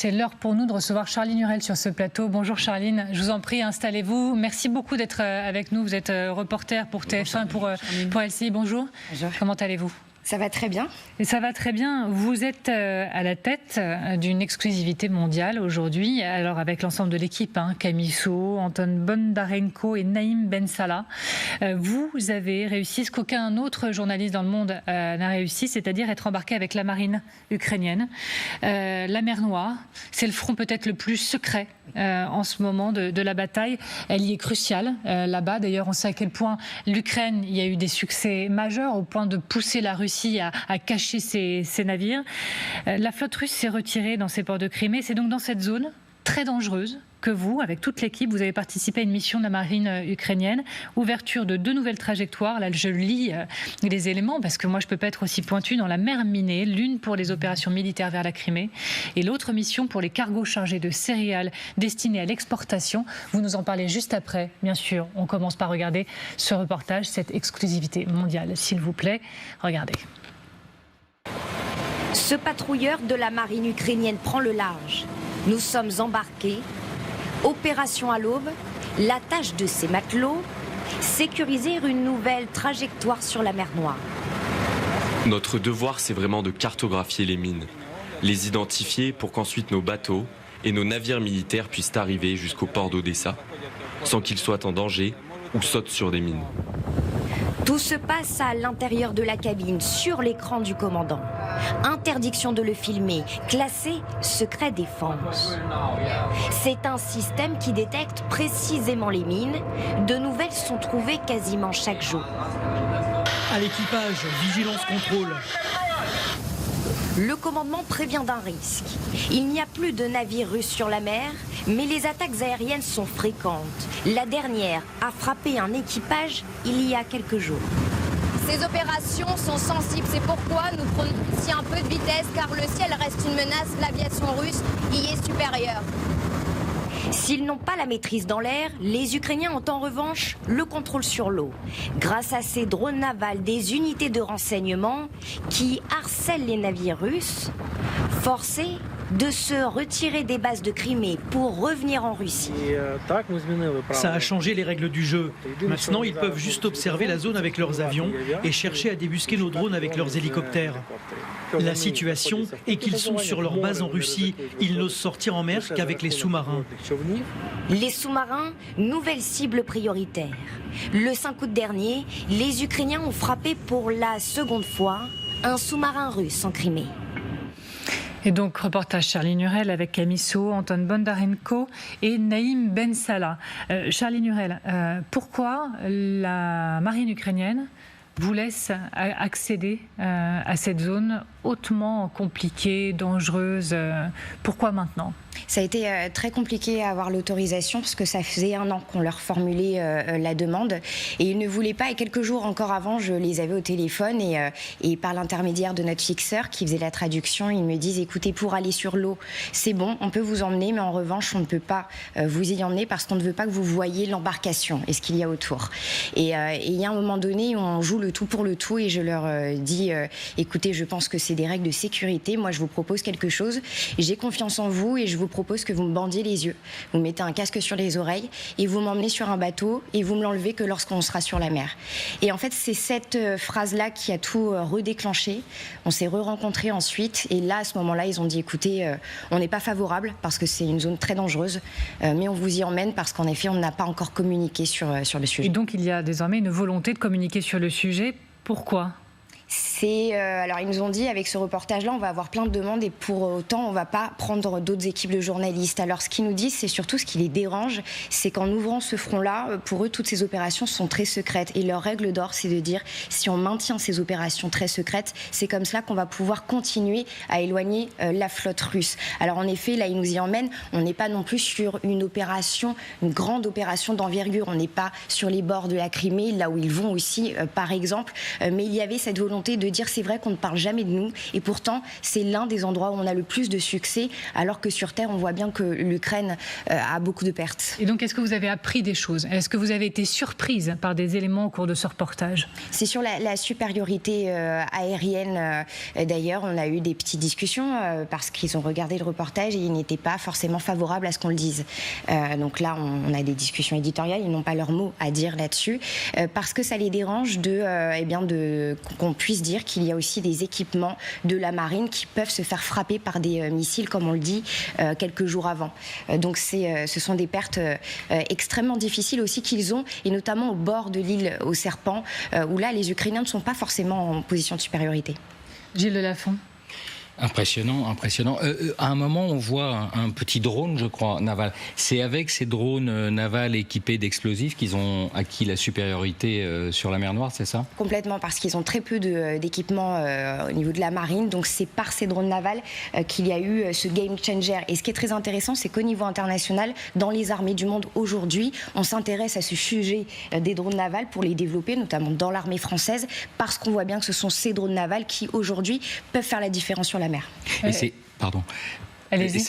c'est l'heure pour nous de recevoir Charline Hurel sur ce plateau. Bonjour Charline, je vous en prie, installez-vous. Merci beaucoup d'être avec nous. Vous êtes reporter pour TF1, pour LCI. Bonjour. Bonjour. Comment allez-vous ? Ça va très bien. Et ça va très bien. Vous êtes à la tête d'une exclusivité mondiale aujourd'hui, alors avec l'ensemble de l'équipe, Camille Soo, Anton Bondarenko et Naïm Ben Salah. Vous avez réussi ce qu'aucun autre journaliste dans le monde n'a réussi, c'est-à-dire être embarqué avec la marine ukrainienne. La mer Noire, c'est le front peut-être le plus secret en ce moment de la bataille. Elle y est cruciale là-bas. D'ailleurs, on sait à quel point l'Ukraine, il y a eu des succès majeurs au point de pousser la Russie à cacher ses navires. La flotte russe s'est retirée dans ses ports de Crimée. C'est donc dans cette zone très dangereuse que vous, avec toute l'équipe, vous avez participé à une mission de la marine ukrainienne. Ouverture de 2 nouvelles trajectoires. Là, je lis les éléments parce que moi, je ne peux pas être aussi pointue dans la mer minée. L'une pour les opérations militaires vers la Crimée et l'autre mission pour les cargos chargés de céréales destinés à l'exportation. Vous nous en parlez juste après. Bien sûr, on commence par regarder ce reportage, cette exclusivité mondiale. S'il vous plaît, regardez. Ce patrouilleur de la marine ukrainienne prend le large. Nous sommes embarqués. Opération à l'aube, la tâche de ces matelots, sécuriser une nouvelle trajectoire sur la mer Noire. Notre devoir, c'est vraiment de cartographier les mines, les identifier pour qu'ensuite nos bateaux et nos navires militaires puissent arriver jusqu'au port d'Odessa, sans qu'ils soient en danger ou sautent sur des mines. Tout se passe à l'intérieur de la cabine, sur l'écran du commandant. Interdiction de le filmer, classé secret défense. C'est un système qui détecte précisément les mines. De nouvelles sont trouvées quasiment chaque jour. À l'équipage, vigilance contrôle. Le commandement prévient d'un risque. Il n'y a plus de navires russes sur la mer, mais les attaques aériennes sont fréquentes. La dernière a frappé un équipage il y a quelques jours. Ces opérations sont sensibles, c'est pourquoi nous prenons ici un peu de vitesse, car le ciel reste une menace, l'aviation russe y est supérieure. S'ils n'ont pas la maîtrise dans l'air, les Ukrainiens ont en revanche le contrôle sur l'eau. Grâce à ces drones navals, des unités de renseignement qui harcèlent les navires russes, forcés de se retirer des bases de Crimée pour revenir en Russie. Ça a changé les règles du jeu. Maintenant, ils peuvent juste observer la zone avec leurs avions et chercher à débusquer nos drones avec leurs hélicoptères. La situation est qu'ils sont sur leur base en Russie. Ils n'osent sortir en mer qu'avec les sous-marins. Les sous-marins, nouvelle cible prioritaire. Le 5 août dernier, les Ukrainiens ont frappé pour la seconde fois un sous-marin russe en Crimée. Et donc, reportage Charline Hurel avec Camille Soo, Anton Bondarenko et Naïm Ben Salah. Charline Hurel, pourquoi la marine ukrainienne vous laisse accéder à cette zone hautement compliquée, dangereuse? Pourquoi maintenant ? Ça a été très compliqué à avoir l'autorisation parce que ça faisait 1 an qu'on leur formulait la demande et ils ne voulaient pas. Et quelques jours encore avant, je les avais au téléphone et par l'intermédiaire de notre fixeur qui faisait la traduction, ils me disent écoutez, pour aller sur l'eau, c'est bon, on peut vous emmener, mais en revanche, on ne peut pas vous y emmener parce qu'on ne veut pas que vous voyiez l'embarcation et ce qu'il y a autour. Et il y a un moment donné où on joue le tout pour le tout et je leur dis écoutez, je pense que c'est des règles de sécurité. Moi, je vous propose quelque chose. J'ai confiance en vous et je vous propose que vous me bandiez les yeux. Vous mettez un casque sur les oreilles et vous m'emmenez sur un bateau et vous me l'enlevez que lorsqu'on sera sur la mer. Et en fait, c'est cette phrase-là qui a tout redéclenché. On s'est re-rencontrés ensuite et là, à ce moment-là, ils ont dit écoutez, on n'est pas favorable parce que c'est une zone très dangereuse, mais on vous y emmène parce qu'en effet, on n'a pas encore communiqué sur le sujet. Et donc, il y a désormais une volonté de communiquer sur le sujet. Pourquoi ? Alors ils nous ont dit avec ce reportage-là, on va avoir plein de demandes et pour autant on va pas prendre d'autres équipes de journalistes. Alors ce qu'ils nous disent, c'est surtout ce qui les dérange, c'est qu'en ouvrant ce front-là, pour eux toutes ces opérations sont très secrètes et leur règle d'or, c'est de dire si on maintient ces opérations très secrètes, c'est comme cela qu'on va pouvoir continuer à éloigner la flotte russe. Alors en effet, là ils nous y emmènent, on n'est pas non plus sur une grande opération d'envergure, on n'est pas sur les bords de la Crimée, là où ils vont aussi par exemple, mais il y avait cette volonté volonté de dire c'est vrai qu'on ne parle jamais de nous et pourtant c'est l'un des endroits où on a le plus de succès alors que sur Terre on voit bien que l'Ukraine a beaucoup de pertes. Et donc est-ce que vous avez appris des choses ? Est-ce que vous avez été surprise par des éléments au cours de ce reportage ? C'est sur la supériorité aérienne d'ailleurs, on a eu des petites discussions parce qu'ils ont regardé le reportage et ils n'étaient pas forcément favorables à ce qu'on le dise. Donc là on a des discussions éditoriales, ils n'ont pas leur mot à dire là-dessus parce que ça les dérange qu'on puisse dire qu'il y a aussi des équipements de la marine qui peuvent se faire frapper par des missiles comme on le dit quelques jours avant. Donc ce sont des pertes extrêmement difficiles aussi qu'ils ont et notamment au bord de l'île aux Serpents où là les Ukrainiens ne sont pas forcément en position de supériorité. Gilles Delafont. Impressionnant. À un moment, on voit un petit drone, je crois, naval. C'est avec ces drones navals équipés d'explosifs qu'ils ont acquis la supériorité sur la mer Noire, c'est ça ? Complètement, parce qu'ils ont très peu d'équipements au niveau de la marine. Donc c'est par ces drones navals qu'il y a eu ce game changer. Et ce qui est très intéressant, c'est qu'au niveau international, dans les armées du monde aujourd'hui, on s'intéresse à ce sujet des drones navals pour les développer, notamment dans l'armée française, parce qu'on voit bien que ce sont ces drones navals qui, aujourd'hui, peuvent faire la différence sur la mer. Et pardon.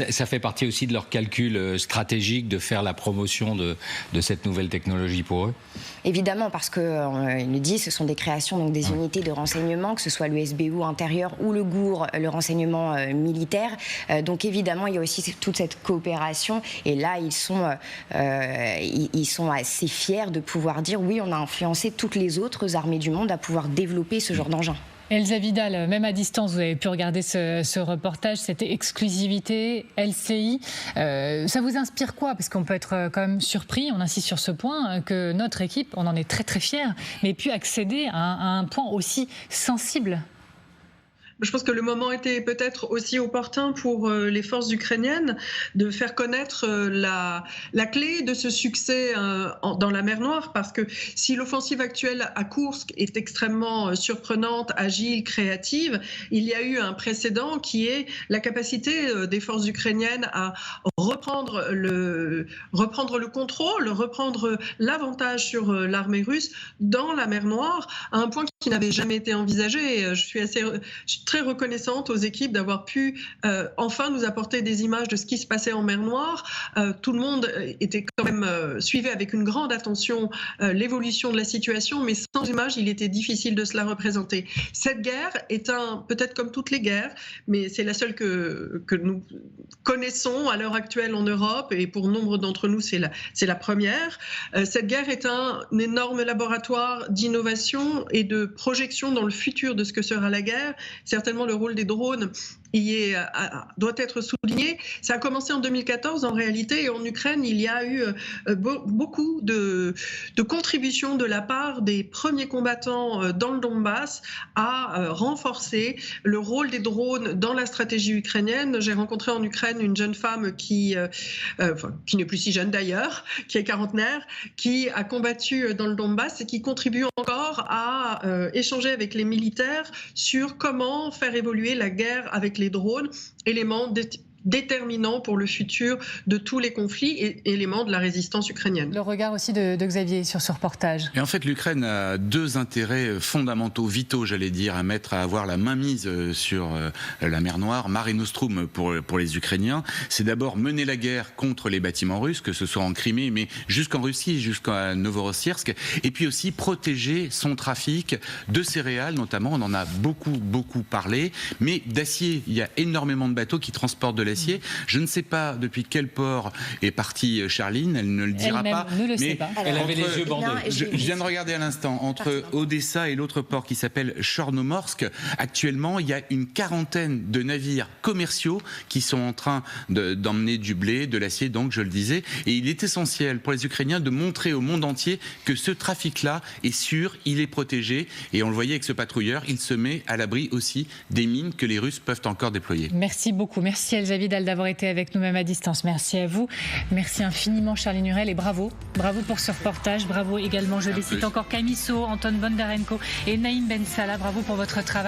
Ça fait partie aussi de leur calcul stratégique de faire la promotion de cette nouvelle technologie pour eux ? Évidemment, parce qu'ils le disent, ce sont des créations, donc des unités de renseignement, que ce soit le SBU intérieur ou le GOUR, le renseignement militaire. Donc évidemment, il y a aussi toute cette coopération. Et là, ils sont assez fiers de pouvoir dire oui, on a influencé toutes les autres armées du monde à pouvoir développer ce genre d'engin. Elsa Vidal, même à distance, vous avez pu regarder ce reportage, cette exclusivité LCI. Ça vous inspire quoi ? Parce qu'on peut être quand même surpris, on insiste sur ce point, que notre équipe, on en est très très fiers, mais ait pu accéder à un point aussi sensible. Je pense que le moment était peut-être aussi opportun pour les forces ukrainiennes de faire connaître la clé de ce succès dans la mer Noire, parce que si l'offensive actuelle à Koursk est extrêmement surprenante, agile, créative, il y a eu un précédent qui est la capacité des forces ukrainiennes à reprendre le contrôle, reprendre l'avantage sur l'armée russe dans la mer Noire, à un point qui n'avait jamais été envisagé. Je suis très reconnaissante aux équipes d'avoir pu enfin nous apporter des images de ce qui se passait en mer Noire. Tout le monde était quand même suivait avec une grande attention l'évolution de la situation, mais sans images, il était difficile de se la représenter. Cette guerre est peut-être comme toutes les guerres, mais c'est la seule que nous connaissons à l'heure actuelle en Europe, et pour nombre d'entre nous, c'est la première. Cette guerre est un énorme laboratoire d'innovation et de projection dans le futur de ce que sera la guerre. Certainement, le rôle des drones doit être souligné. Ça a commencé en 2014 en réalité, et en Ukraine, il y a eu beaucoup de contributions de la part des premiers combattants dans le Donbass à renforcer le rôle des drones dans la stratégie ukrainienne. J'ai rencontré en Ukraine une jeune femme qui n'est plus si jeune d'ailleurs, qui est quarantenaire, qui a combattu dans le Donbass et qui contribue encore à échanger avec les militaires sur comment faire évoluer la guerre avec les drones, élément déterminant pour le futur de tous les conflits et élément de la résistance ukrainienne. Le regard aussi de Xavier sur ce reportage. Et en fait, l'Ukraine a deux intérêts fondamentaux, vitaux, j'allais dire, à avoir la mainmise sur la mer Noire. Mare Nostrum pour les Ukrainiens, c'est d'abord mener la guerre contre les bâtiments russes, que ce soit en Crimée, mais jusqu'en Russie, jusqu'à Novorossiysk, et puis aussi protéger son trafic de céréales, notamment, on en a beaucoup parlé, mais d'acier. Il y a énormément de bateaux qui transportent de l'acier. Je ne sais pas depuis quel port est partie Charline, elle ne le dira pas. Mais elle avait les yeux bandés. Je viens de regarder à l'instant, entre Odessa et l'autre port qui s'appelle Chornomorsk, actuellement il y a une quarantaine de navires commerciaux qui sont en train d'emmener du blé, de l'acier, donc je le disais, et il est essentiel pour les Ukrainiens de montrer au monde entier que ce trafic-là est sûr, il est protégé, et on le voyait avec ce patrouilleur, il se met à l'abri aussi des mines que les Russes peuvent encore déployer. Merci beaucoup, merci Elsa Vidal d'avoir été avec nous même à distance. Merci à vous. Merci infiniment Charline Hurel et bravo pour ce reportage. Bravo également, je les cite encore, Camille So, Anton Bondarenko et Naïm Ben Salah. Bravo pour votre travail.